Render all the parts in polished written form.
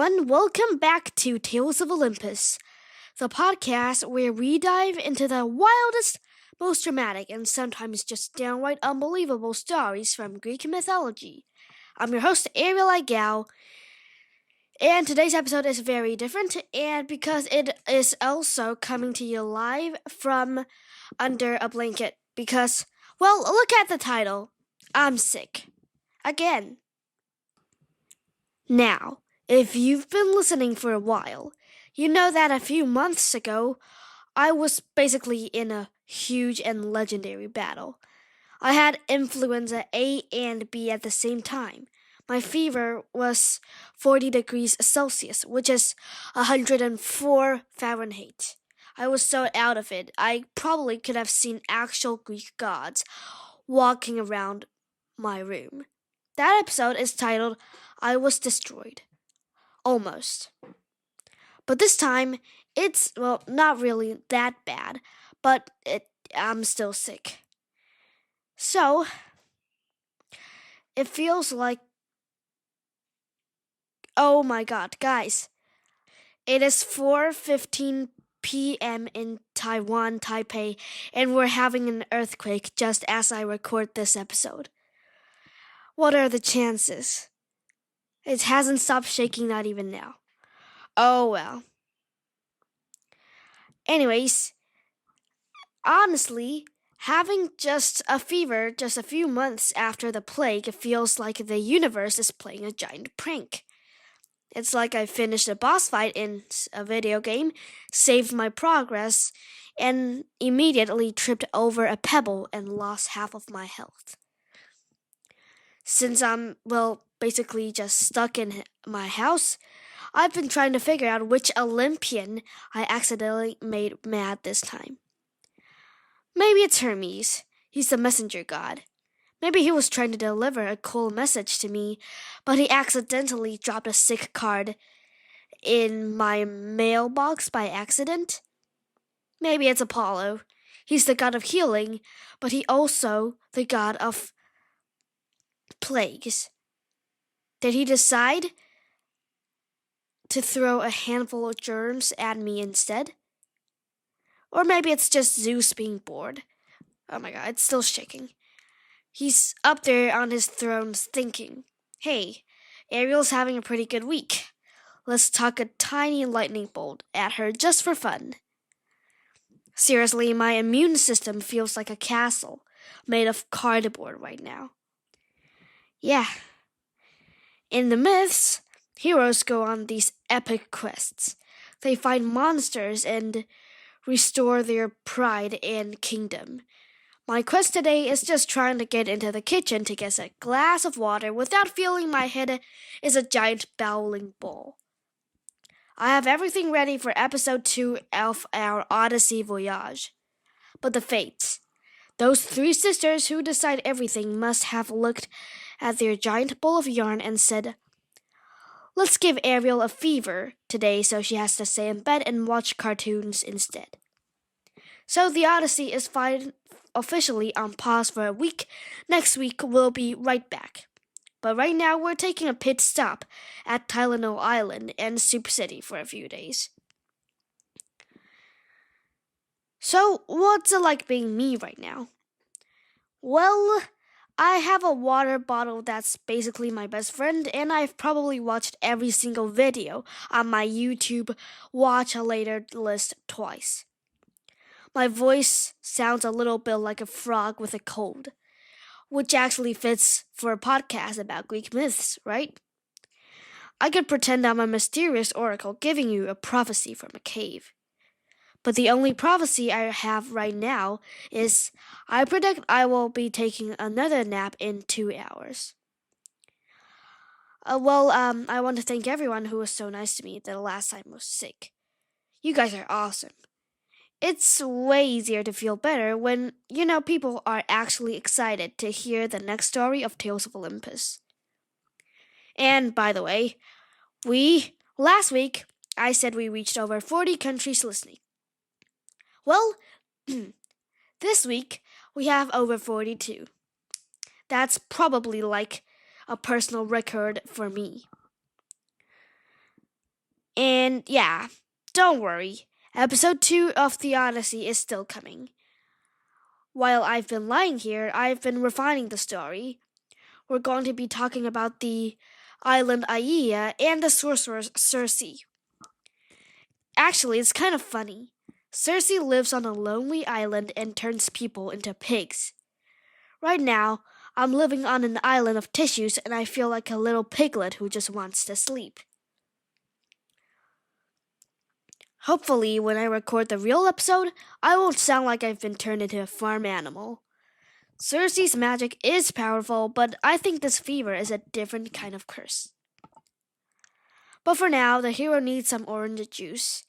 everyone. Welcome back to Tales of Olympus, the podcast where we dive into the wildest, most dramatic, and sometimes just downright unbelievable stories from Greek mythology. I'm your host, Ariel I Gou, and today's episode is very different, and because it is also coming to you live from under a blanket, because, well, look at the title. I'm sick. Again. Now, if you've been listening for a while, you know that a few months ago, I was basically in a huge and legendary battle. I had influenza A and B at the same time. My fever was 40 degrees Celsius, which is 104 Fahrenheit. I was so out of it, I probably could have seen actual Greek gods walking around my room. That episode is titled, I Was Destroyed. Almost. But this time, it's, well, not really that bad, but I'm still sick. So, it feels like, oh my god, guys. It is 4:15 p.m. in Taiwan, Taipei, and we're having an earthquake just as I record this episode. What are the chances? It hasn't stopped shaking, not even now. Oh well. Anyways, honestly, having just a fever just a few months after the plague feels like the universe is playing a giant prank. It's like I finished a boss fight in a video game, saved my progress, and immediately tripped over a pebble and lost half of my health. Since I'm, well, basically just stuck in my house, I've been trying to figure out which Olympian I accidentally made mad this time. Maybe it's Hermes. He's the messenger god. Maybe he was trying to deliver a cool message to me, but he accidentally dropped a sick card in my mailbox by accident. Maybe it's Apollo. He's the god of healing, but he also the god of plagues. Did he decide to throw a handful of germs at me instead? Or maybe it's just Zeus being bored. Oh my god, it's still shaking. He's up there on his throne thinking, hey, Ariel's having a pretty good week. Let's tuck a tiny lightning bolt at her just for fun. Seriously, my immune system feels like a castle made of cardboard right now. Yeah. In the myths, heroes go on these epic quests. They find monsters and restore their pride and kingdom. My quest today is just trying to get into the kitchen to get a glass of water without feeling my head is a giant bowling ball. I have everything ready for episode 2 of our Odyssey voyage. But the fates, those three sisters who decide everything, must have looked at their giant ball of yarn and said, let's give Ariel a fever today so she has to stay in bed and watch cartoons instead. So the Odyssey is officially on pause for a week. Next week we'll be right back. But right now we're taking a pit stop at Tylenol Island and Soup City for a few days. So what's it like being me right now? Well, I have a water bottle that's basically my best friend, and I've probably watched every single video on my YouTube Watch a Later list twice. My voice sounds a little bit like a frog with a cold, which actually fits for a podcast about Greek myths, right? I could pretend I'm a mysterious oracle giving you a prophecy from a cave. But the only prophecy I have right now is I predict I will be taking another nap in 2 hours. I want to thank everyone who was so nice to me the last time I was sick. You guys are awesome. It's way easier to feel better when, people are actually excited to hear the next story of Tales of Olympus. And by the way, last week, I said we reached over 40 countries listening. Well, this week, we have over 42. That's probably like a personal record for me. And yeah, don't worry. Episode 2 of the Odyssey is still coming. While I've been lying here, I've been refining the story. We're going to be talking about the island Aia and the sorceress Circe. Actually, it's kind of funny. Circe lives on a lonely island and turns people into pigs. Right now, I'm living on an island of tissues and I feel like a little piglet who just wants to sleep. Hopefully, when I record the real episode, I won't sound like I've been turned into a farm animal. Circe's magic is powerful, but I think this fever is a different kind of curse. But for now, the hero needs some orange juice,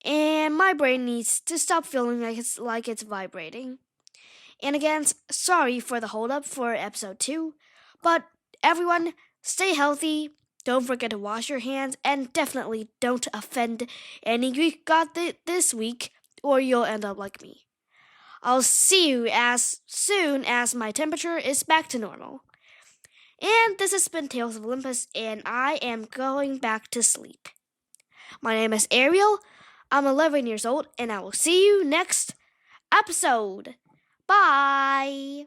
and my brain needs to stop feeling like it's vibrating. And again, sorry for the hold up for episode 2, but everyone, stay healthy. Don't forget to wash your hands, and definitely don't offend any Greek god this week, or you'll end up like me. I'll see you as soon as my temperature is back to normal. And this has been Tales of Olympus, and I am going back to sleep. My name is Ariel. I'm 11 years old, and I will see you next episode. Bye!